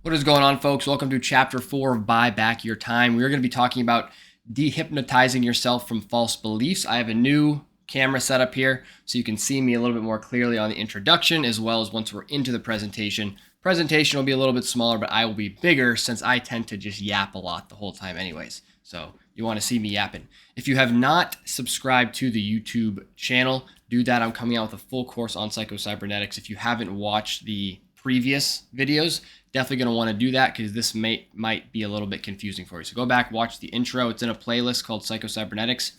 What is going on, folks? Welcome to Chapter 4 of Buy Back Your Time. We're going to be talking about dehypnotizing yourself from false beliefs. I have a new camera set up here so you can see me a little bit more clearly on the introduction, as well as once we're into the presentation. Presentation will be a little bit smaller, but I will be bigger since I tend to just yap a lot the whole time anyways. So you want to see me yapping. If you have not subscribed to the YouTube channel, do that. I'm coming out with a full course on psychocybernetics. If you haven't watched the previous videos, definitely going to want to do that because this might be a little bit confusing for you. So go back, watch the intro. It's in a playlist called Psychocybernetics.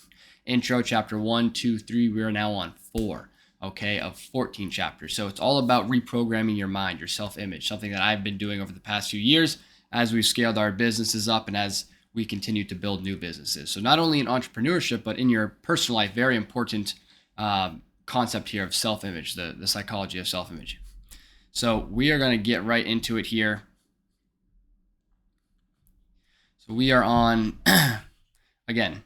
Intro, chapter 1, 2, 3. We are now on 4, okay, of 14 chapters. So it's all about reprogramming your mind, your self-image, something that I've been doing over the past few years as we've scaled our businesses up and as we continue to build new businesses. So not only in entrepreneurship, but in your personal life, very important concept here of self-image, the psychology of self-image. So we are going to get right into it here. So we are on, again,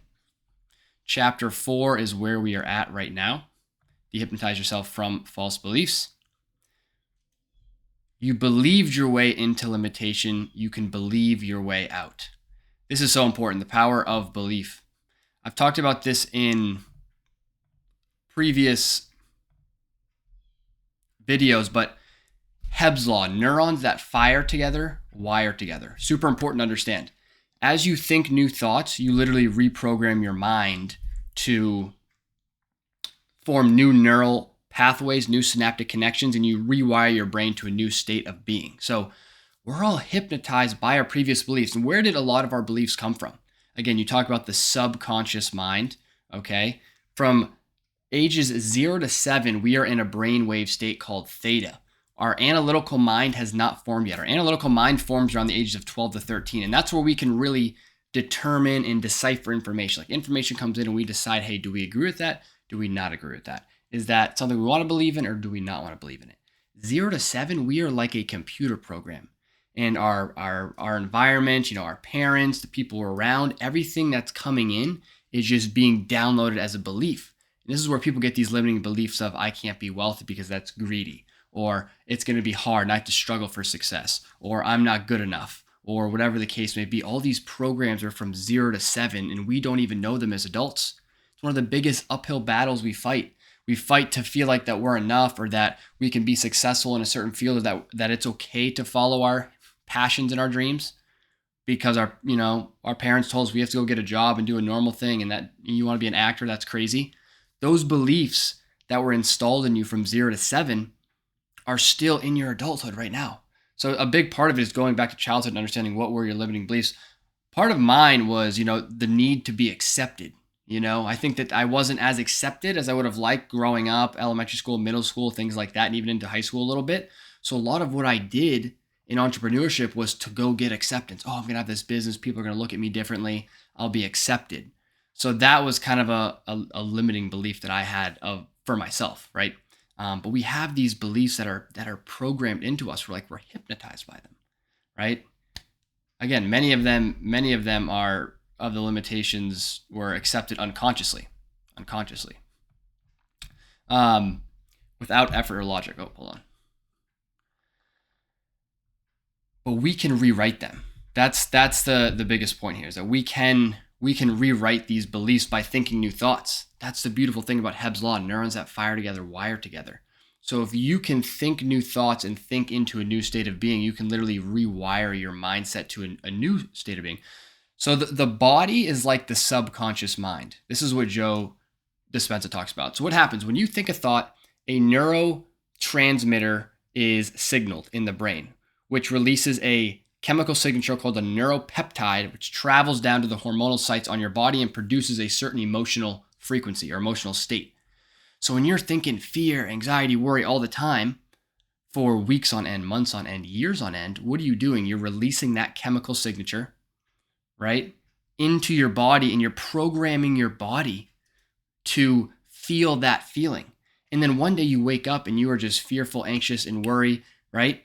chapter 4 is where we are at right now. Dehypnotize yourself from false beliefs. You believed your way into limitation. You can believe your way out. This is so important, the power of belief. I've talked about this in previous videos, but Hebb's law, neurons that fire together, wire together. Super important to understand. As you think new thoughts, you literally reprogram your mind to form new neural pathways, new synaptic connections, and you rewire your brain to a new state of being. So we're all hypnotized by our previous beliefs. And where did a lot of our beliefs come from? Again, you talk about the subconscious mind, okay? From ages 0 to 7, we are in a brainwave state called theta. Our analytical mind has not formed yet. Our analytical mind forms around the ages of 12 to 13. And that's where we can really determine and decipher information. Like information comes in and we decide, hey, do we agree with that? Do we not agree with that? Is that something we want to believe in or do we not want to believe in it? 0 to 7, we are like a computer program. And our environment, our parents, the people we're around, everything that's coming in is just being downloaded as a belief. And this is where people get these limiting beliefs of, I can't be wealthy because that's greedy. Or it's going to be hard and I have to struggle for success, or I'm not good enough, or whatever the case may be. All these programs are from 0 to 7 and we don't even know them as adults. It's one of the biggest uphill battles we fight. We fight to feel like that we're enough or that we can be successful in a certain field, or that it's okay to follow our passions and our dreams because our parents told us we have to go get a job and do a normal thing, and that you want to be an actor, that's crazy. Those beliefs that were installed in you from 0 to 7 are still in your adulthood right now. So a big part of it is going back to childhood and understanding what were your limiting beliefs. Part of mine was, the need to be accepted. I think that I wasn't as accepted as I would have liked growing up, elementary school, middle school, things like that, and even into high school a little bit. So a lot of what I did in entrepreneurship was to go get acceptance. Oh, I'm going to have this business. People are going to look at me differently. I'll be accepted. So that was kind of a limiting belief that I had for myself, right? But we have these beliefs that are programmed into us. We're hypnotized by them, right? Again, many of them are of the limitations were accepted unconsciously, without effort or logic. Oh, hold on. But we can rewrite them. That's the biggest point here, is that we can rewrite these beliefs by thinking new thoughts. That's the beautiful thing about Hebb's law. Neurons that fire together, wire together. So if you can think new thoughts and think into a new state of being, you can literally rewire your mindset to a new state of being. So the body is like the subconscious mind. This is what Joe Dispenza talks about. So what happens when you think a thought? A neurotransmitter is signaled in the brain, which releases a chemical signature called a neuropeptide, which travels down to the hormonal sites on your body and produces a certain emotional frequency or emotional state. So when you're thinking fear, anxiety, worry all the time for weeks on end, months on end, years on end, what are you doing? You're releasing that chemical signature, right, into your body, and you're programming your body to feel that feeling. And then one day you wake up and you are just fearful, anxious, and worry, right?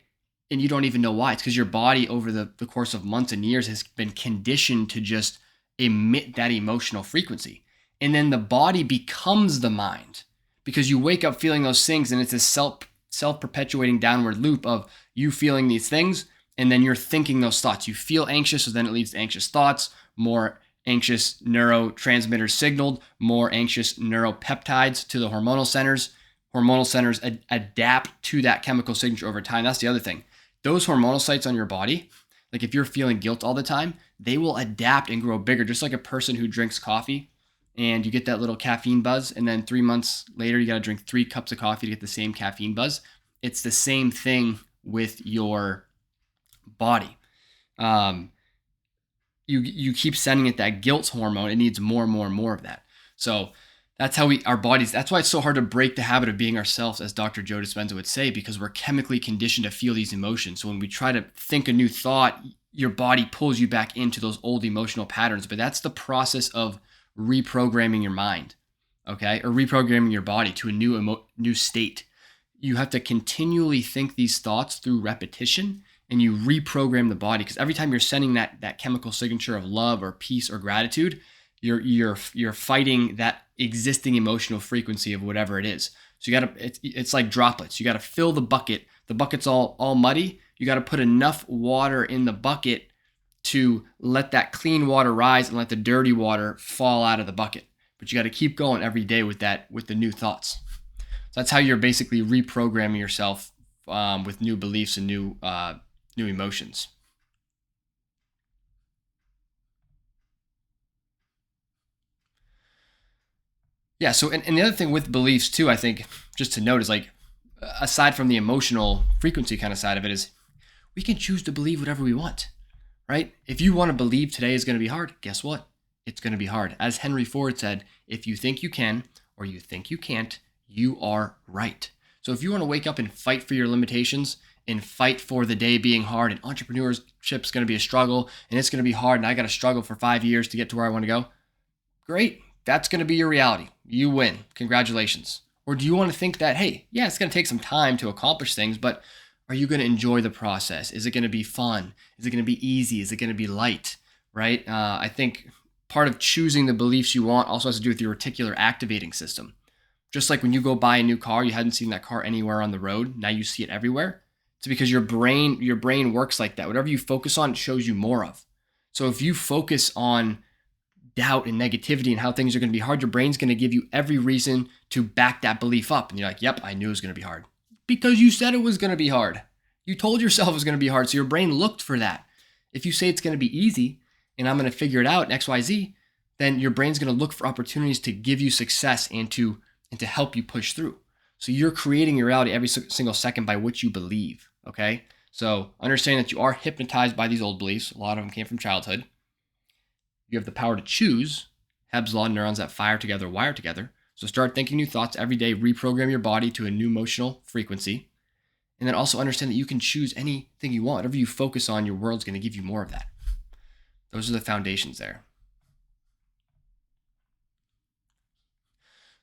And you don't even know why. It's because your body over the course of months and years has been conditioned to just emit that emotional frequency. And then the body becomes the mind because you wake up feeling those things, and it's a self-perpetuating downward loop of you feeling these things and then you're thinking those thoughts. You feel anxious, so then it leads to anxious thoughts, more anxious neurotransmitters signaled, more anxious neuropeptides to the hormonal centers. Hormonal centers adapt to that chemical signature over time. That's the other thing. Those hormonal sites on your body, like if you're feeling guilt all the time, they will adapt and grow bigger, just like a person who drinks coffee and you get that little caffeine buzz, and then 3 months later, you got to drink 3 cups of coffee to get the same caffeine buzz. It's the same thing with your body. You keep sending it that guilt hormone. It needs more and more and more of that. So that's how our bodies, that's why it's so hard to break the habit of being ourselves, as Dr. Joe Dispenza would say, because we're chemically conditioned to feel these emotions. So when we try to think a new thought, your body pulls you back into those old emotional patterns. But that's the process of reprogramming your mind, okay? Or reprogramming your body to a new state. You have to continually think these thoughts through repetition, and you reprogram the body, because every time you're sending that chemical signature of love or peace or gratitude, you're fighting that existing emotional frequency of whatever it is. So it's like droplets. You gotta fill the bucket. The bucket's all muddy. You gotta put enough water in the bucket to let that clean water rise and let the dirty water fall out of the bucket. But you got to keep going every day with the new thoughts. So that's how you're basically reprogramming yourself with new beliefs and new emotions. Yeah. So and the other thing with beliefs too, I think, just to note, is like, aside from the emotional frequency kind of side of it, is we can choose to believe whatever we want. Right? If you want to believe today is going to be hard, guess what? It's going to be hard. As Henry Ford said, if you think you can or you think you can't, you are right. So if you want to wake up and fight for your limitations and fight for the day being hard, and entrepreneurship is going to be a struggle and it's going to be hard and I got to struggle for 5 years to get to where I want to go, great. That's going to be your reality. You win. Congratulations. Or do you want to think that, hey, yeah, it's going to take some time to accomplish things, but are you going to enjoy the process? Is it going to be fun? Is it going to be easy? Is it going to be light? Right? I think part of choosing the beliefs you want also has to do with your reticular activating system. Just like when you go buy a new car, you hadn't seen that car anywhere on the road. Now you see it everywhere. It's because your brain works like that. Whatever you focus on, it shows you more of. So if you focus on doubt and negativity and how things are going to be hard, your brain's going to give you every reason to back that belief up. And you're like, yep, I knew it was going to be hard. Because you said it was going to be hard. You told yourself it was going to be hard, so your brain looked for that. If you say it's going to be easy and I'm going to figure it out, X, Y, Z, then your brain's going to look for opportunities to give you success and to help you push through. So you're creating your reality every single second by what you believe, okay? So understanding that you are hypnotized by these old beliefs. A lot of them came from childhood. You have the power to choose. Heb's law, neurons that fire together, wire together. So start thinking new thoughts every day, reprogram your body to a new emotional frequency. And then also understand that you can choose anything you want. Whatever you focus on, your world's going to give you more of that. Those are the foundations there.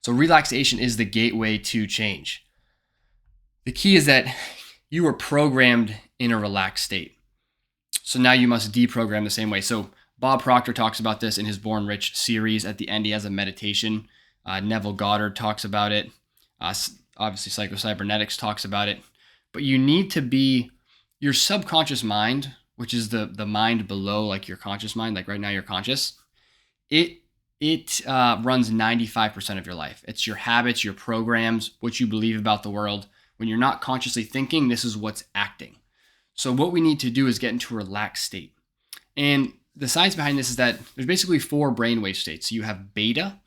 So relaxation is the gateway to change. The key is that you were programmed in a relaxed state. So now you must deprogram the same way. So Bob Proctor talks about this in his Born Rich series. At the end, he has a meditation. Neville Goddard talks about it. Obviously, Psycho-Cybernetics talks about it. But you need to be, your subconscious mind, which is the mind below like your conscious mind, like right now you're conscious, it runs 95% of your life. It's your habits, your programs, what you believe about the world. When you're not consciously thinking, this is what's acting. So what we need to do is get into a relaxed state. And the science behind this is that there's basically 4 brainwave states. So you have beta,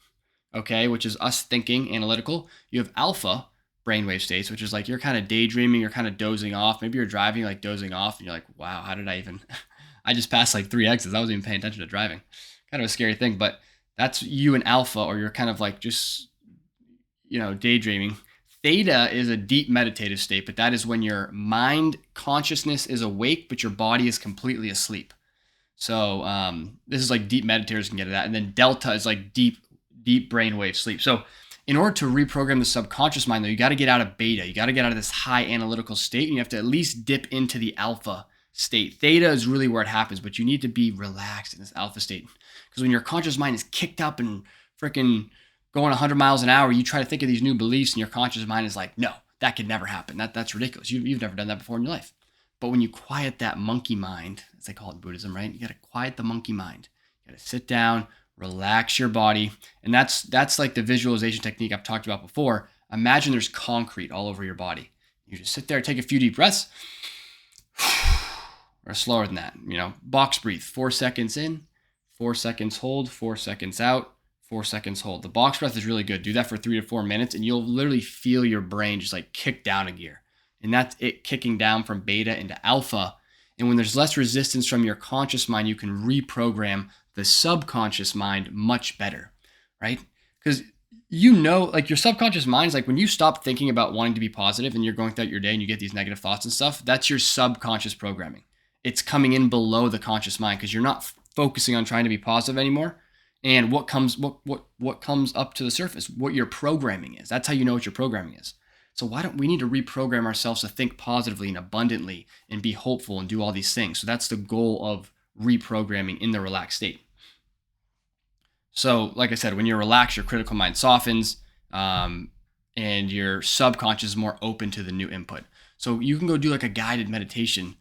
okay, which is us thinking, analytical. You have alpha brainwave states, which is like you're kind of daydreaming, you're kind of dozing off. Maybe you're driving, like dozing off, and you're like, wow, how did I even, I just passed like 3 exits. I wasn't even paying attention to driving. Kind of a scary thing, but that's you in alpha, or you're kind of like just, daydreaming. Theta is a deep meditative state, but that is when your mind consciousness is awake, but your body is completely asleep. So this is like deep meditators can get at that. And then delta is like deep brainwave sleep. So in order to reprogram the subconscious mind, though, you got to get out of beta. You got to get out of this high analytical state, and you have to at least dip into the alpha state. Theta is really where it happens, but you need to be relaxed in this alpha state. Because when your conscious mind is kicked up and freaking going 100 miles an hour, you try to think of these new beliefs, and your conscious mind is like, no, that could never happen. That's ridiculous. You've never done that before in your life. But when you quiet that monkey mind, as they call it in Buddhism, right? You got to quiet the monkey mind. You got to sit down, relax your body. And that's like the visualization technique I've talked about before. Imagine there's concrete all over your body. You just sit there, take a few deep breaths, or slower than that. Box breathe, 4 seconds in, 4 seconds hold, 4 seconds out, 4 seconds hold. The box breath is really good. Do that for 3 to 4 minutes, and you'll literally feel your brain just like kick down a gear. And that's it, kicking down from beta into alpha. And when there's less resistance from your conscious mind, you can reprogram the subconscious mind much better, right? Because like your subconscious mind is like when you stop thinking about wanting to be positive and you're going throughout your day and you get these negative thoughts and stuff, that's your subconscious programming. It's coming in below the conscious mind because you're not focusing on trying to be positive anymore. And what comes up to the surface, what your programming is. That's how you know what your programming is. So why don't we need to reprogram ourselves to think positively and abundantly and be hopeful and do all these things? So that's the goal of reprogramming in the relaxed state. So like I said, when you're relaxed, your critical mind softens and your subconscious is more open to the new input. So you can go do like a guided meditation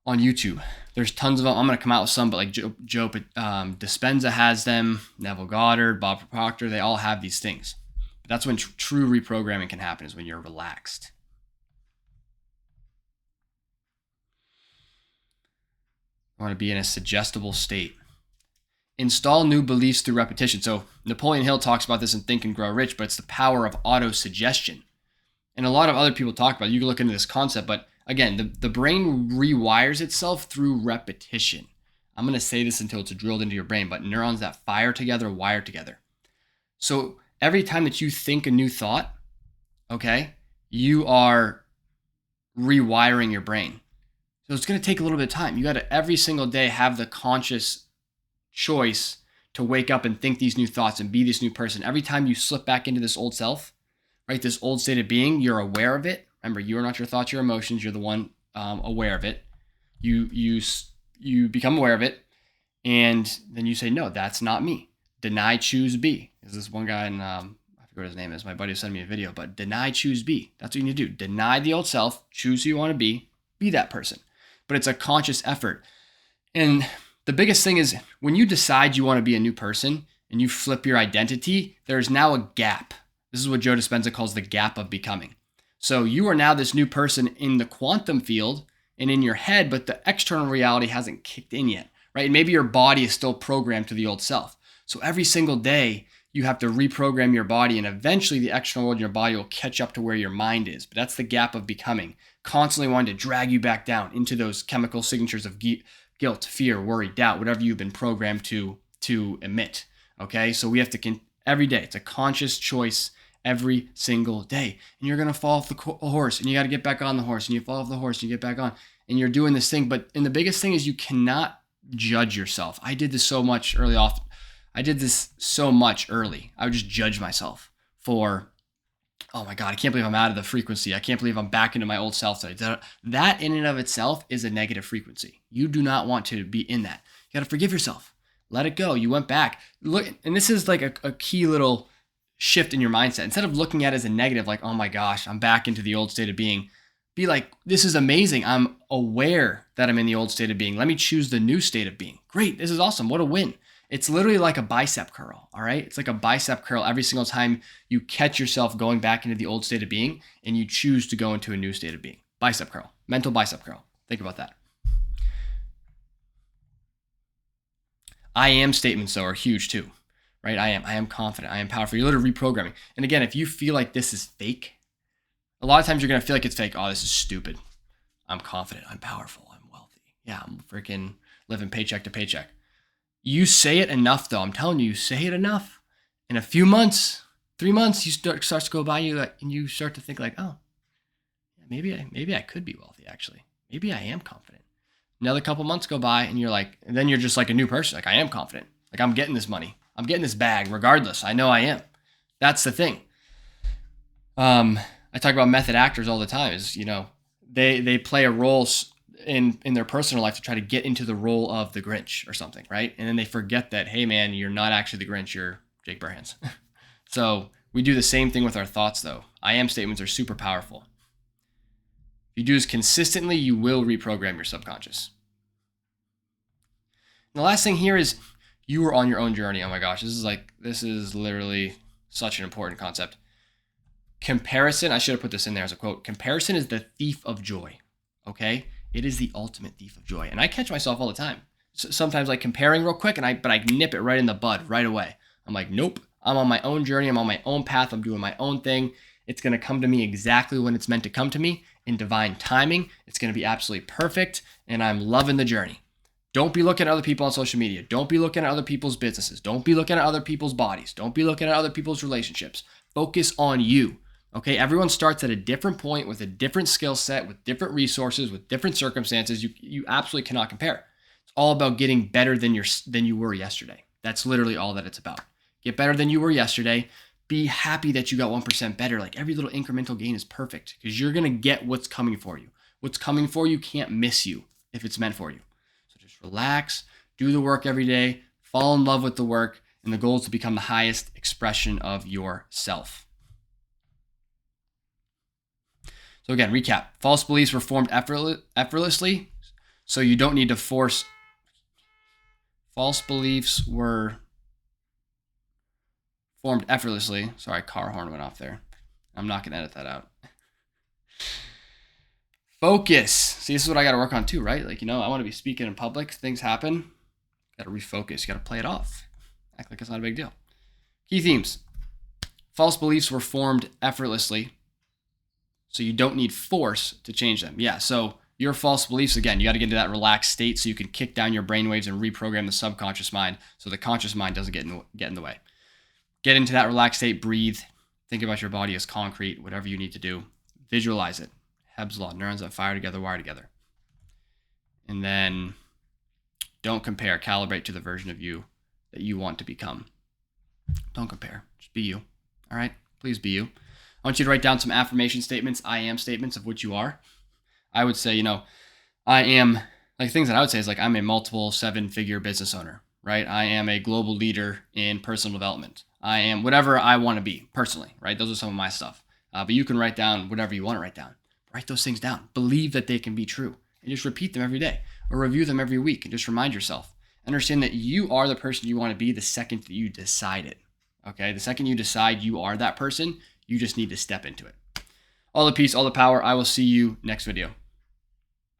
on YouTube. There's tons of them. I'm going to come out with some, but like Joe Dispenza has them, Neville Goddard, Bob Proctor, they all have these things. But that's when true reprogramming can happen, is when you're relaxed. I want to be in a suggestible state. Install new beliefs through repetition. So Napoleon Hill talks about this in Think and Grow Rich, but it's the power of auto-suggestion. And a lot of other people talk about it. You can look into this concept, but again, the brain rewires itself through repetition. I'm going to say this until it's drilled into your brain, but neurons that fire together, wire together. So every time that you think a new thought, okay, you are rewiring your brain. So it's going to take a little bit of time. You got to every single day have the conscious choice to wake up and think these new thoughts and be this new person. Every time you slip back into this old self, right, this old state of being, you're aware of it. Remember, you are not your thoughts, your emotions. You're the one aware of it. You become aware of it, and then you say, no, that's not me. Deny, choose, be. There's this one guy, and I forget what his name is. My buddy sent me a video, but deny, choose, be. That's what you need to do. Deny the old self, choose who you want to be that person. But it's a conscious effort. And the biggest thing is when you decide you want to be a new person and you flip your identity, there's now a gap. This is what Joe Dispenza calls the gap of becoming. So you are now this new person in the quantum field and in your head, but the external reality hasn't kicked in yet, right? And maybe your body is still programmed to the old self. So every single day you have to reprogram your body, and eventually the external world in your body will catch up to where your mind is. But that's the gap of becoming, constantly wanting to drag you back down into those chemical signatures of guilt, fear, worry, doubt, whatever you've been programmed to emit. Okay, so we have to every day. It's a conscious choice every single day, and you're gonna fall off the horse, and you got to get back on the horse, and you fall off the horse, and you get back on, and you're doing this thing. And the biggest thing is you cannot judge yourself. I did this so much early. I would just judge myself for, oh my God, I can't believe I'm out of the frequency. I can't believe I'm back into my old self. That in and of itself is a negative frequency. You do not want to be in that. You got to forgive yourself. Let it go. You went back. Look, and this is like a key little shift in your mindset. Instead of looking at it as a negative, like, oh my gosh, I'm back into the old state of being, be like, this is amazing. I'm aware that I'm in the old state of being. Let me choose the new state of being. Great. This is awesome. What a win. It's literally like a bicep curl, all right? It's like a bicep curl every single time you catch yourself going back into the old state of being and you choose to go into a new state of being. Bicep curl, mental bicep curl. Think about that. I am statements, though, are huge too, right? I am confident. I am powerful. You're literally reprogramming. And again, if you feel like this is fake, a lot of times you're going to feel like it's fake. Oh, this is stupid. I'm confident. I'm powerful. I'm wealthy. Yeah, I'm freaking living paycheck to paycheck. You say it enough, though. I'm telling you, say it enough. In a few months, 3 months, starts to go by you, and you start to think like, oh, maybe I could be wealthy. Actually, maybe I am confident. Another couple months go by, and then you're just like a new person. Like, I am confident. Like, I'm getting this money. I'm getting this bag, regardless. I know I am. That's the thing. I talk about method actors all the time. Is they play a role in their personal life to try to get into the role of the Grinch or something, right? And then they forget that, hey man, you're not actually the Grinch, you're Jake Burhans. So we do the same thing with our thoughts, though. I am statements are super powerful. If you do this consistently, you will reprogram your subconscious. And the last thing here is you are on your own journey. Oh my gosh, this is literally such an important concept. Comparison, I should have put this in there as a quote. Comparison is the thief of joy. Okay? It is the ultimate thief of joy. And I catch myself all the time. Sometimes like comparing real quick, but I nip it right in the bud right away. I'm like, nope, I'm on my own journey. I'm on my own path. I'm doing my own thing. It's going to come to me exactly when it's meant to come to me in divine timing. It's going to be absolutely perfect. And I'm loving the journey. Don't be looking at other people on social media. Don't be looking at other people's businesses. Don't be looking at other people's bodies. Don't be looking at other people's relationships. Focus on you. Okay, everyone starts at a different point with a different skill set, with different resources, with different circumstances. You absolutely cannot compare. It's all about getting better than you were yesterday. That's literally all that it's about. Get better than you were yesterday. Be happy that you got 1% better. Like every little incremental gain is perfect because you're going to get what's coming for you. What's coming for you can't miss you if it's meant for you. So just relax, do the work every day, fall in love with the work, and the goal is to become the highest expression of yourself. So again, recap. False beliefs were formed effortlessly, so you don't need to force. False beliefs were formed effortlessly. Sorry, car horn went off there. I'm not going to edit that out. Focus. See, this is what I got to work on too, right? Like, I want to be speaking in public. Things happen. Got to refocus. You got to play it off. Act like it's not a big deal. Key themes. False beliefs were formed effortlessly, so you don't need force to change them. Yeah, so your false beliefs, again, you got to get into that relaxed state so you can kick down your brainwaves and reprogram the subconscious mind so the conscious mind doesn't get in the way. Get into that relaxed state, breathe, think about your body as concrete, whatever you need to do. Visualize it. Hebb's law, neurons that fire together, wire together. And then don't compare, calibrate to the version of you that you want to become. Don't compare, just be you, all right? Please be you. I want you to write down some affirmation statements, I am statements of what you are. I would say, I am, like things that I would say is like, I'm a multiple 7-figure business owner, right? I am a global leader in personal development. I am whatever I want to be personally, right? Those are some of my stuff. But you can write down whatever you want to write down. Write those things down. Believe that they can be true and just repeat them every day or review them every week and just remind yourself. Understand that you are the person you want to be the second that you decide it, okay? The second you decide you are that person, you just need to step into it. All the peace, all the power. I will see you next video.